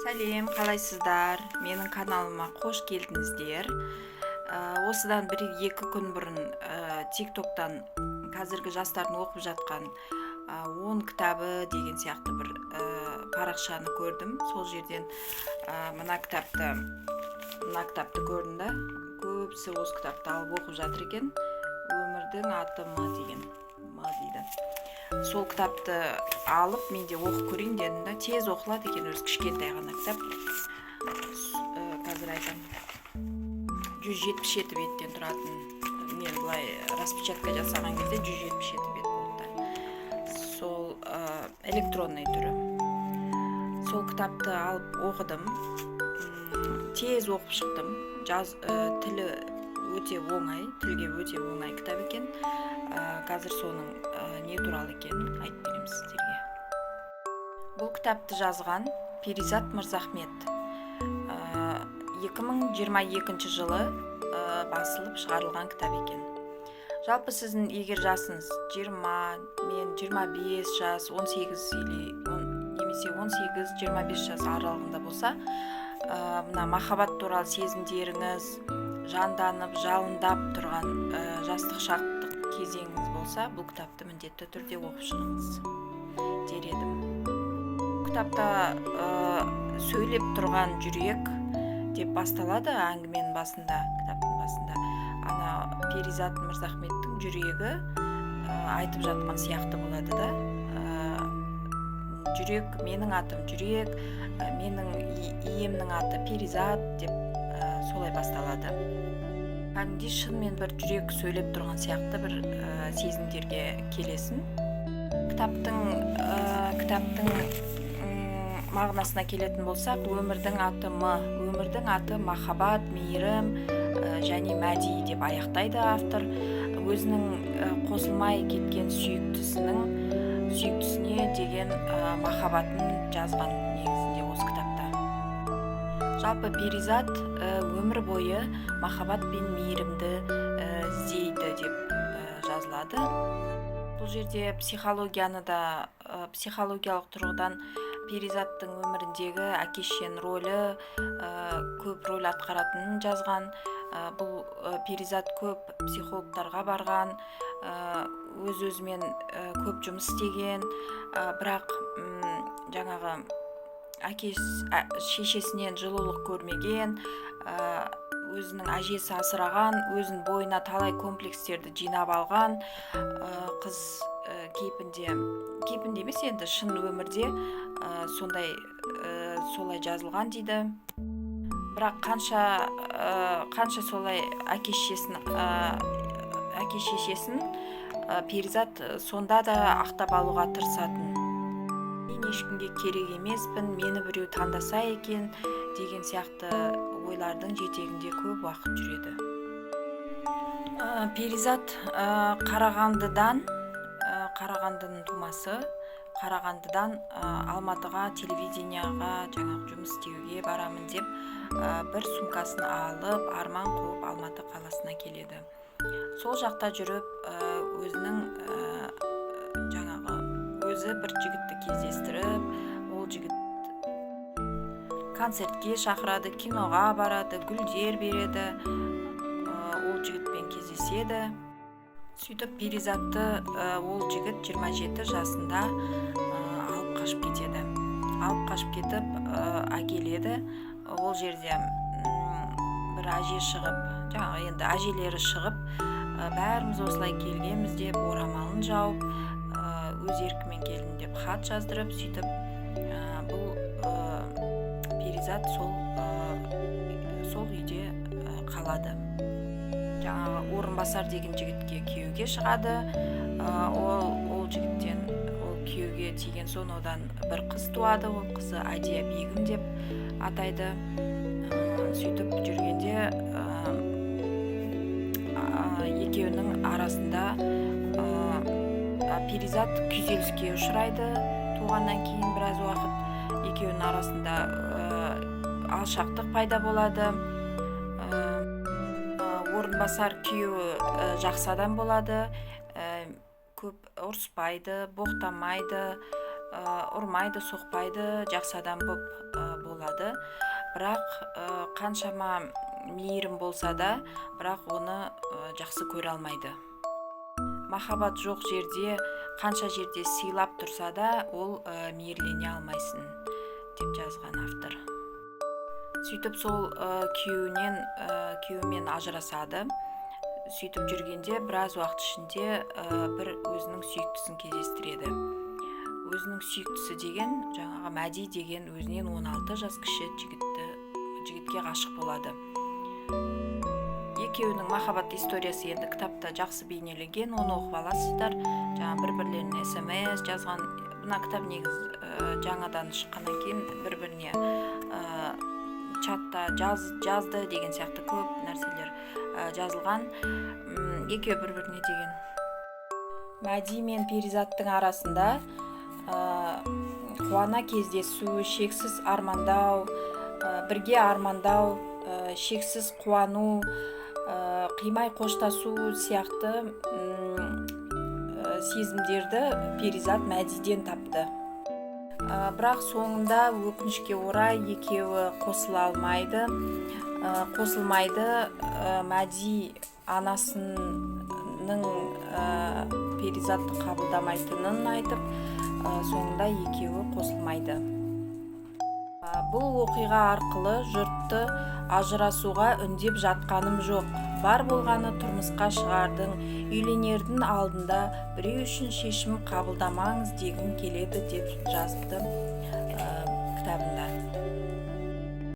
Сәлем, қалайсыздар? Менің каналыма қош келдіңіздер. Осыдан 1-2 күн бұрын TikToktан қазіргі жастардың оқып жатқан 10 кітабы деген сияқты бір парақшаны көрдім. Сол жерден мына кітапты көрдім да. Көбісі осы кітапты алып оқып жатыр екен. Өмірдің аты М деген. М дейді. Сол кітапты алып менде оқып көрейін дедім да. Тез оқылады екен, өзі кішкентай ғана кітап. Қазір айтамын. 177 беттен тұратын. Мен былай распечатка жасаған кезде 177 бет болды. Сол электронный түрі. Сол кітапты алып оқыдым. Тез оқып шықтым. Тілі өте оңай, тілге өте оңай кітап екен. Қазір соның не туралы екенін айтып беремін сіздерге. Бұл кітапты жазған Перизат Мырзахмет. 2022 жылы басылып шығарылған кітап екен. Жалпы сіздің егер жасыңыз 20, мен 25 жас, 18 немесе 18-25 жас аралығында болса, мына махаббат туралы сезімдеріңіз жанданып, жалындап тұрған жастық шақтық кезеңіңіз болса, бұл кітапты міндетті түрде оқып шығыңыз дер едім. Кітапта сөйлеп тұрған жүрек деп басталады әңгіменің басында, кітаптың басында. Ана Перизат Мырзахметтің жүрегі айтып жатқан сияқты болады да. Жүрек, менің атым жүрек, менің иемнің аты Перизат деп солай басталады. Кәдімгідей шынымен бір жүрек сөйлеп тұрған сияқты бір сезімдерге келесің. Кітаптың мағынасына келетін болсақ, өмірдің аты М, өмірдің аты махаббат, мейірім және мәди деп аяқтайды автор. Өзінің қосылмай кеткен сүйіктісіне деген махаббатын жазған негізінде осы кітапта. Жалпы Перизат өмір бойы махаббат пен мейірімді іздейді деп жазылады. Бұл жерде психологиялық тұрғыдан Перизаттың өміріндегі әке-шешенің рөлі көп рөл атқаратынын жазған. Бұл Перизат көп психологтарға барған, өз-өзімен көп жұмыс істеген, бірақ жаңағы шешесінен жылулық көрмеген, өзінің әжесі асыраған, өзінің бойына талай комплекстерді жинап алған қыз кейпінде емес, енді шын өмірде солай жазылған дейді. Бірақ қанша солай әке-шешесін Перизат сонда да ақтап алуға тырысатын. Мен ешкімге керек емеспін, мені біреу таңдаса екен деген сияқты ойлардың жетегінде көп уақыт жүреді. Перизат Қарағандының тумасы. Қарағандыдан Алматыға телевиденияға жаңағы жұмыс істеуге барамын деп бір сумкасын алып, арман қуып Алматы қаласына келеді. Сол жақта жүріп, өзі бір жігітті кездестіріп, ол жігіт концертке шақырады, киноға барады, гүлдер береді, ол жігітпен кездеседі. Сөйтіп Перизатты ол жігіт 27 жасында алып қашып кетеді. Алып қашып кетіп әкеледі. Ол жерде бір әже шығып, жаңағы енді әжелері шығып, бәріміз осылай келгенбіз деп орамалын жауып, өз еркімен келдім деп хат жаздырып, сөйтіп бұл Перизат сол үйде қалады. Жаңағы Орынбасар деген жігітке күйеуге шығады. Ол жігіттен күйеуге тиген соң одан бір қыз туады. Ол қызы Адия Бегім деп атайды. Сөйтіп жүргенде екеуінің арасында Перизат күйзеліске ұшырайды. Туғаннан кейін біраз уақыт екеуінің арасында алшақтық пайда болады. Орынбасар күйеуі жақсы адам болады, көп ұрыспайды, боқтамайды, ұрмайды, соқпайды, жақсы адам болып болады. Бірақ қаншама мейірім болса да, бірақ оны жақсы көре алмайды. Махаббат жоқ жерде, қанша жерде сыйлап тұрса да, ол мейірлене алмайсың деп жазған автор. Сөйтіп сол күйеуімен ажырасады. Сөйтіп жүргенде біраз уақыт ішінде бір өзінің сүйіктісін кездестіреді. Өзінің сүйіктісі деген, жаңағы Мәди деген өзінен 16 жас кіші жігітке ғашық болады. Екеуінің махаббат историясы енді кітапта жақсы бейнеленген, оны оқып аласыздар. Бір-бірлеріне SMS жазған. Мына кітап негізі жаңадан шыққаннан кейін бір-біріне чатта жазды деген сияқты көп нәрселер жазылған. Екеуі бір-біріне деген. Мәди мен Перизаттың арасында қуана кездесу, шексіз армандау, бірге армандау, шексіз қуану, қимай қоштасу сияқты сезімдерді Перизат Мәдиден тапты. Бірақ соңында өкінішке орай екеуі қосылмайды. Мәди анасының Перизатты қабылдамайтынын айтып, соңында екеуі қосылмайды. Бұл оқиға арқылы жұртты ажырасуға үндеп жатқаным жоқ. Бар болғаны тұрмысқа шығардың, үйленердің алдында біреу үшін шешім қабылдамаңыз дегім келеді деп жазды кітабында.